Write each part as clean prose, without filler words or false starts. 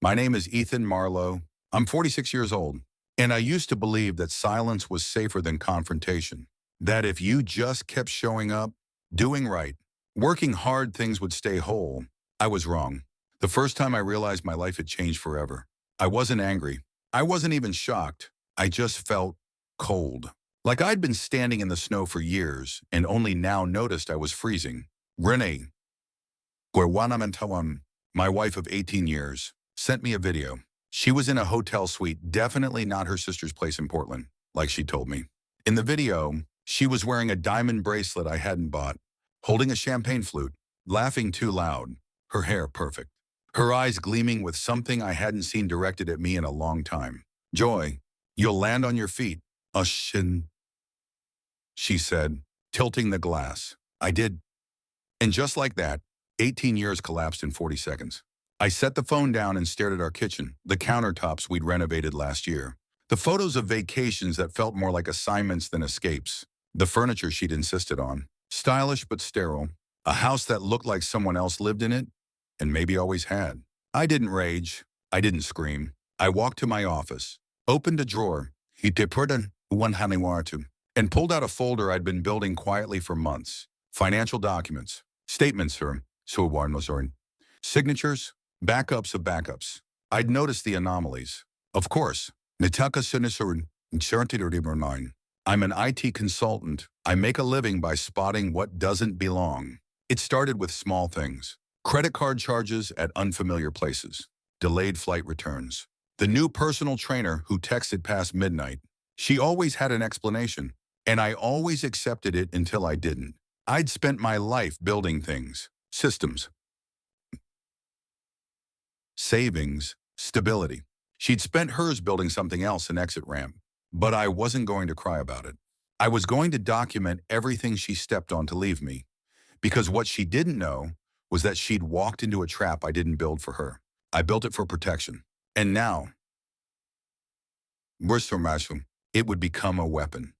My name is Ethan Marlo. I'm 46 years old, and I used to believe that silence was safer than confrontation. That if you just kept showing up, doing right, working hard, things would stay whole. I was wrong. The first time I realized my life had changed forever, I wasn't angry. I wasn't even shocked. I just felt cold. Like I'd been standing in the snow for years and only now noticed I was freezing. Renee, my wife of 18 years, sent me a video. She was in a hotel suite, definitely not her sister's place in Portland, like she told me. In the video, she was wearing a diamond bracelet I hadn't bought, holding a champagne flute, laughing too loud, her hair perfect, her eyes gleaming with something I hadn't seen directed at me in a long time. Joy, you'll land on your feet. Shin, she said, tilting the glass. I did. And just like that, 18 years collapsed in 40 seconds. I set the phone down and stared at our kitchen, the countertops we'd renovated last year. The photos of vacations that felt more like assignments than escapes. The furniture she'd insisted on. Stylish but sterile. A house that looked like someone else lived in it, and maybe always had. I didn't rage. I didn't scream. I walked to my office, opened a drawer, and pulled out a folder I'd been building quietly for months. Financial documents, statements, signatures, backups of backups. I'd noticed the anomalies. Of course, I'm an IT consultant. I make a living by spotting what doesn't belong. It started with small things. Credit card charges at unfamiliar places. Delayed flight returns. The new personal trainer who texted past midnight. She always had an explanation, and I always accepted it until I didn't. I'd spent my life building things, systems, savings, stability. She'd spent hers building something else, an exit ramp. But I wasn't going to cry about it. I was going to document everything she stepped on to leave me. Because what she didn't know was that she'd walked into a trap I didn't build for her. I built it for protection. And now, it would become a weapon.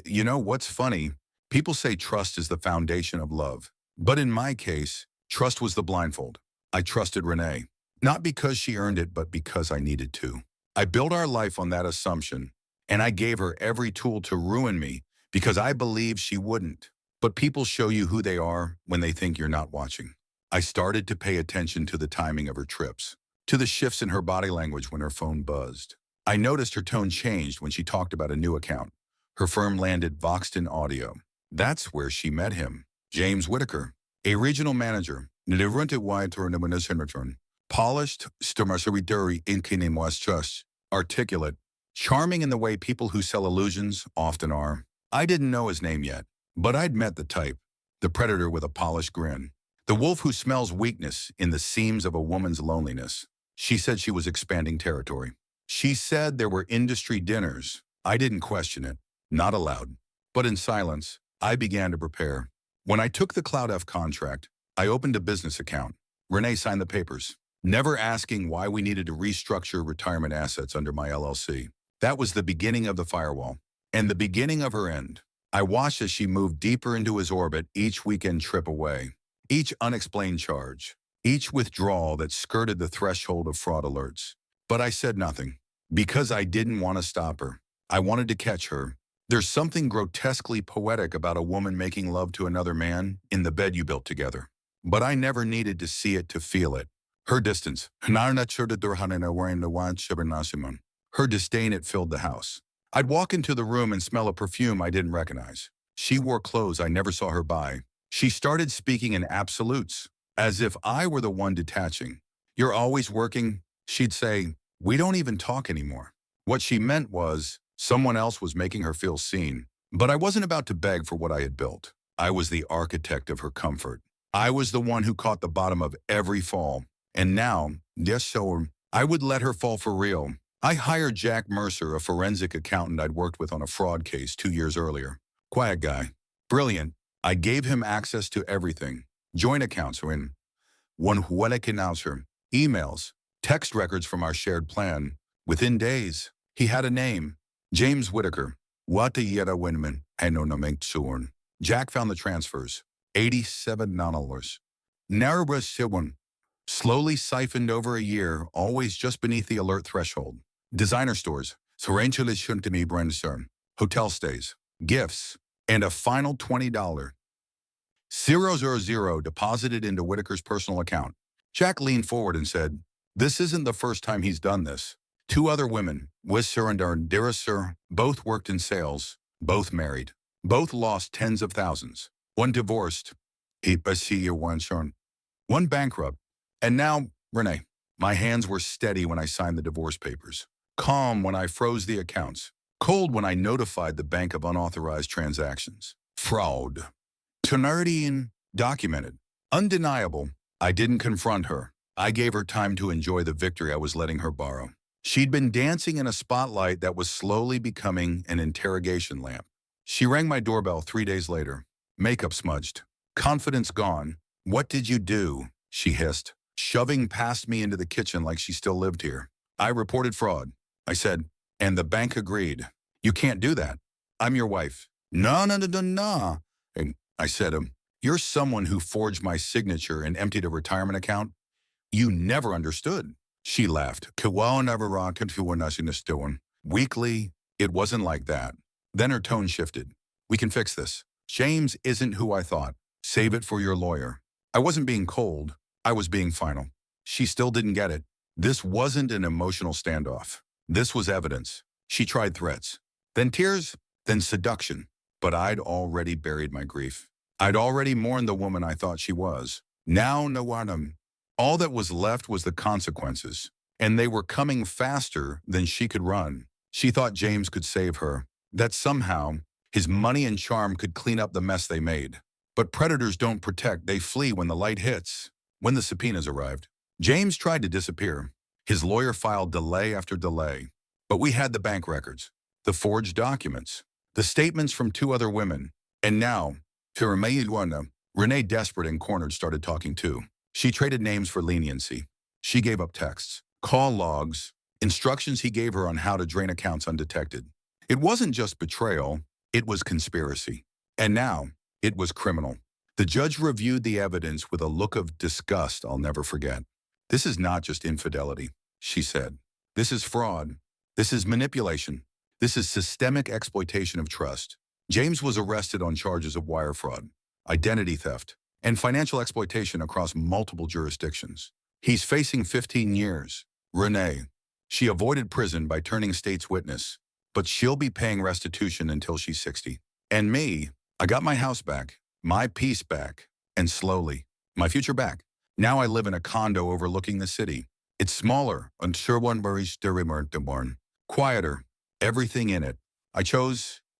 You know what's funny? People say trust is the foundation of love. But in my case, trust was the blindfold. I trusted Renee. Not because she earned it, but because I needed to. I built our life on that assumption, and I gave her every tool to ruin me because I believed she wouldn't. But people show you who they are when they think you're not watching. I started to pay attention to the timing of her trips, to the shifts in her body language when her phone buzzed. I noticed her tone changed when she talked about a new account. Her firm landed Voxton Audio. That's where she met him. James Whitaker, a regional manager, polished, articulate, charming in the way people who sell illusions often are. I didn't know his name yet, but I'd met the type, the predator with a polished grin, the wolf who smells weakness in the seams of a woman's loneliness. She said she was expanding territory. She said there were industry dinners. I didn't question it, not aloud, but in silence, I began to prepare. When I took the Cloud F contract, I opened a business account. Renee signed the papers, never asking why we needed to restructure retirement assets under my LLC. That was the beginning of the firewall, and the beginning of her end. I watched as she moved deeper into his orbit each weekend trip away, each unexplained charge, each withdrawal that skirted the threshold of fraud alerts. But I said nothing, because I didn't want to stop her. I wanted to catch her. There's something grotesquely poetic about a woman making love to another man in the bed you built together. But I never needed to see it to feel it. Her distance. Her disdain, it filled the house. I'd walk into the room and smell a perfume I didn't recognize. She wore clothes I never saw her buy. She started speaking in absolutes, as if I were the one detaching. You're always working, she'd say. We don't even talk anymore. What she meant was someone else was making her feel seen. But I wasn't about to beg for what I had built. I was the architect of her comfort. I was the one who caught the bottom of every fall. And now, I would let her fall for real. I hired Jack Mercer, a forensic accountant I'd worked with on a fraud case 2 years earlier. Quiet guy. Brilliant. I gave him access to everything. Joint accounts were in. Emails, text records from our shared plan. Within days, he had a name. James Whitaker. Jack found the transfers. $87. Slowly siphoned over a year, always just beneath the alert threshold. Designer stores, hotel stays, gifts, and a final $20,000 deposited into Whitaker's personal account. Jack leaned forward and said, "This isn't the first time he's done this. Two other women, Wisser and Arndirisser, both worked in sales, both married, both lost tens of thousands. One divorced, one bankrupt, and now Renee." My hands were steady when I signed the divorce papers, calm when I froze the accounts, cold when I notified the bank of unauthorized transactions. Fraud. Tenardian, documented. Undeniable. I didn't confront her. I gave her time to enjoy the victory I was letting her borrow. She'd been dancing in a spotlight that was slowly becoming an interrogation lamp. She rang my doorbell 3 days later. Makeup smudged. Confidence gone. "What did you do?" she hissed, shoving past me into the kitchen like she still lived here. "I reported fraud," I said, "and the bank agreed." "You can't do that. I'm your wife." "No, no, no, no, no." And I said, "You're someone who forged my signature and emptied a retirement account. You never understood." She laughed. Weakly, "It wasn't like that." Then her tone shifted. "We can fix this. James isn't who I thought. Save it for your lawyer." I wasn't being cold. I was being final. She still didn't get it. This wasn't an emotional standoff. This was evidence. She tried threats, then tears, then seduction. But I'd already buried my grief. I'd already mourned the woman I thought she was. Now, no one. All that was left was the consequences, and they were coming faster than she could run. She thought James could save her, that somehow his money and charm could clean up the mess they made. But predators don't protect, they flee when the light hits. When the subpoenas arrived, James tried to disappear. His lawyer filed delay after delay. But we had the bank records, the forged documents, the statements from two other women. And now, Renee, desperate and cornered, started talking too. She traded names for leniency. She gave up texts, call logs, instructions he gave her on how to drain accounts undetected. It wasn't just betrayal, it was conspiracy. And now, it was criminal. The judge reviewed the evidence with a look of disgust I'll never forget. "This is not just infidelity," she said. "This is fraud. This is manipulation. This is systemic exploitation of trust." James was arrested on charges of wire fraud, identity theft, and financial exploitation across multiple jurisdictions. He's facing 15 years. Renee, she avoided prison by turning state's witness, but she'll be paying restitution until she's 60. And me, I got my house back, my peace back, and slowly, my future back. Now I live in a condo overlooking the city. It's smaller, quieter, everything in it.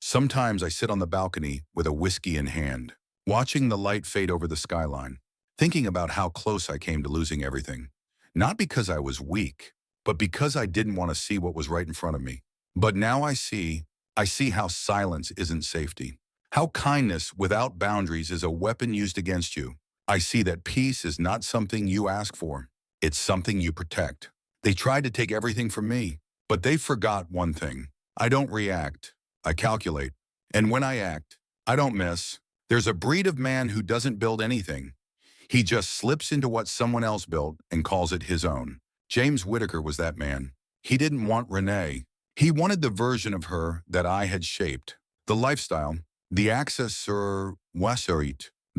Sometimes I sit on the balcony with a whiskey in hand, watching the light fade over the skyline, thinking about how close I came to losing everything. Not because I was weak, but because I didn't want to see what was right in front of me. But now I see how silence isn't safety. How kindness without boundaries is a weapon used against you. I see that peace is not something you ask for. It's something you protect. They tried to take everything from me, but they forgot one thing. I don't react. I calculate. And when I act, I don't miss. There's a breed of man who doesn't build anything. He just slips into what someone else built and calls it his own. James Whitaker was that man. He didn't want Renee. He wanted the version of her that I had shaped. The lifestyle, the access the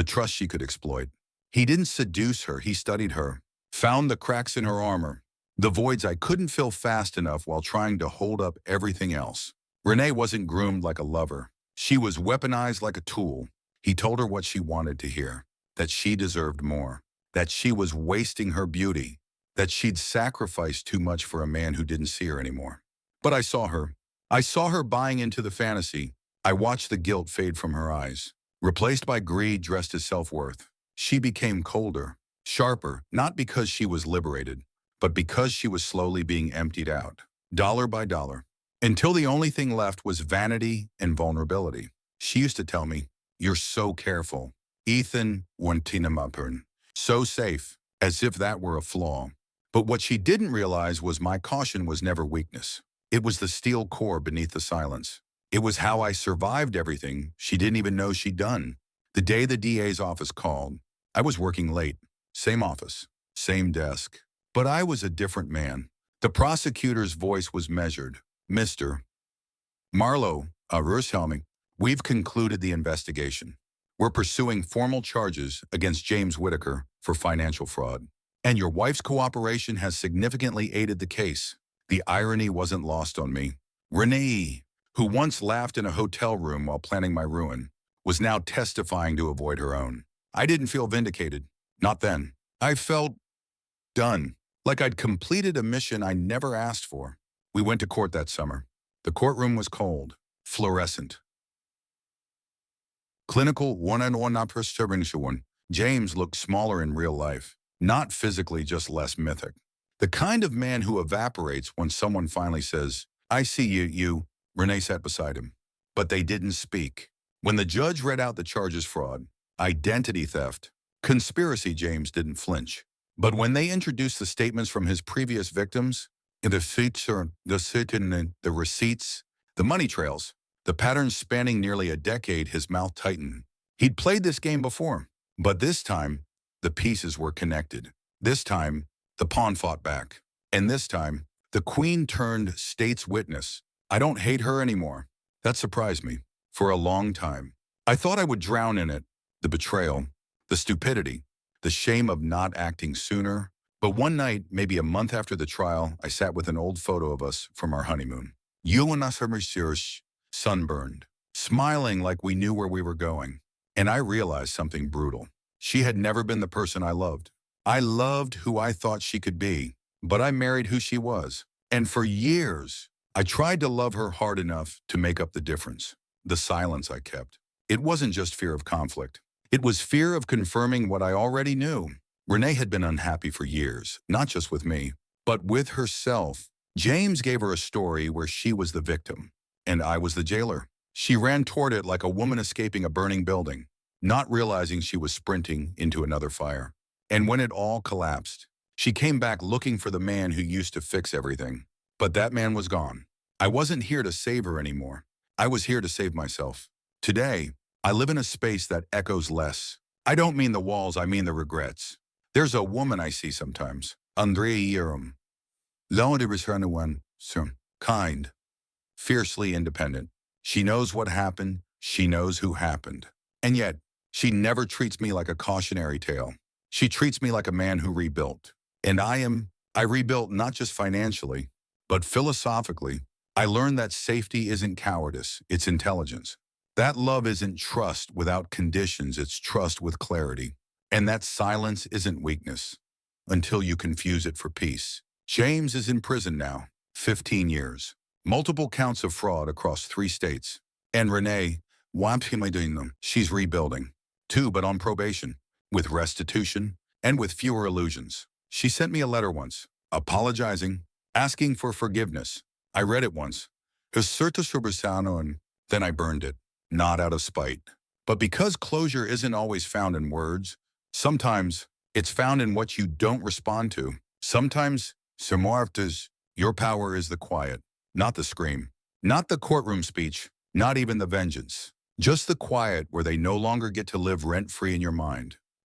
trust she could exploit. He didn't seduce her, he studied her, found the cracks in her armor, the voids I couldn't fill fast enough while trying to hold up everything else. Renee wasn't groomed like a lover. She was weaponized like a tool. He told her what she wanted to hear, that she deserved more, that she was wasting her beauty, that she'd sacrificed too much for a man who didn't see her anymore. But I saw her. I saw her buying into the fantasy. I watched the guilt fade from her eyes, replaced by greed dressed as self-worth. She became colder, sharper, not because she was liberated, but because she was slowly being emptied out, dollar by dollar, until the only thing left was vanity and vulnerability. She used to tell me, "You're so careful. Ethan, so safe," as if that were a flaw. But what she didn't realize was my caution was never weakness. It was the steel core beneath the silence. It was how I survived everything she didn't even know she'd done. The day the DA's office called, I was working late. Same office. same desk. But I was a different man. The prosecutor's voice was measured. Mr. Marlo, Rurshelming, we've concluded the investigation. We're pursuing formal charges against James Whitaker for financial fraud. And your wife's cooperation has significantly aided the case. The irony wasn't lost on me. Renee, who once laughed in a hotel room while planning my ruin, was now testifying to avoid her own. I didn't feel vindicated. Not then. I felt done, like I'd completed a mission I never asked for. We went to court that summer. The courtroom was cold, fluorescent. Clinical one-on-one one. James looked smaller in real life, not physically, just less mythic. The kind of man who evaporates when someone finally says, I see you. Renee sat beside him. But they didn't speak. When the judge read out the charges: fraud, identity theft, conspiracy, James didn't flinch. But when they introduced the statements from his previous victims, the receipts, the money trails, the patterns spanning nearly a decade, his mouth tightened. He'd played this game before, but this time, the pieces were connected. This time, the pawn fought back. And this time, the queen turned state's witness. I don't hate her anymore. That surprised me. For a long time, I thought I would drown in it. The betrayal, the stupidity, the shame of not acting sooner. But one night, maybe a month after the trial, I sat with an old photo of us from our honeymoon. You and us, sunburned, smiling like we knew where we were going. And I realized something brutal. She had never been the person I loved. I loved who I thought she could be, but I married who she was. And for years, I tried to love her hard enough to make up the difference. The silence I kept. It wasn't just fear of conflict. It was fear of confirming what I already knew. Renee had been unhappy for years, not just with me, but with herself. James gave her a story where she was the victim, and I was the jailer. She ran toward it like a woman escaping a burning building, not realizing she was sprinting into another fire. And when it all collapsed, she came back looking for the man who used to fix everything. But that man was gone. I wasn't here to save her anymore. I was here to save myself. Today, I live in a space that echoes less. I don't mean the walls, I mean the regrets. There's a woman I see sometimes, Andrea Yerum. Kind, fiercely independent. She knows what happened, she knows who happened. And yet, she never treats me like a cautionary tale. She treats me like a man who rebuilt. And I rebuilt not just financially, but philosophically. I learned that safety isn't cowardice, it's intelligence. That love isn't trust without conditions, it's trust with clarity. And that silence isn't weakness, until you confuse it for peace. James is in prison now, 15 years. Multiple counts of fraud across 3 states. And Renee, she's rebuilding. 2, but on probation, with restitution, and with fewer illusions. She sent me a letter once, apologizing, asking for forgiveness. I read it once, and then I burned it, not out of spite. But because closure isn't always found in words, sometimes it's found in what you don't respond to. Sometimes, your power is the quiet, not the scream, not the courtroom speech, not even the vengeance. Just the quiet where they no longer get to live rent-free in your mind.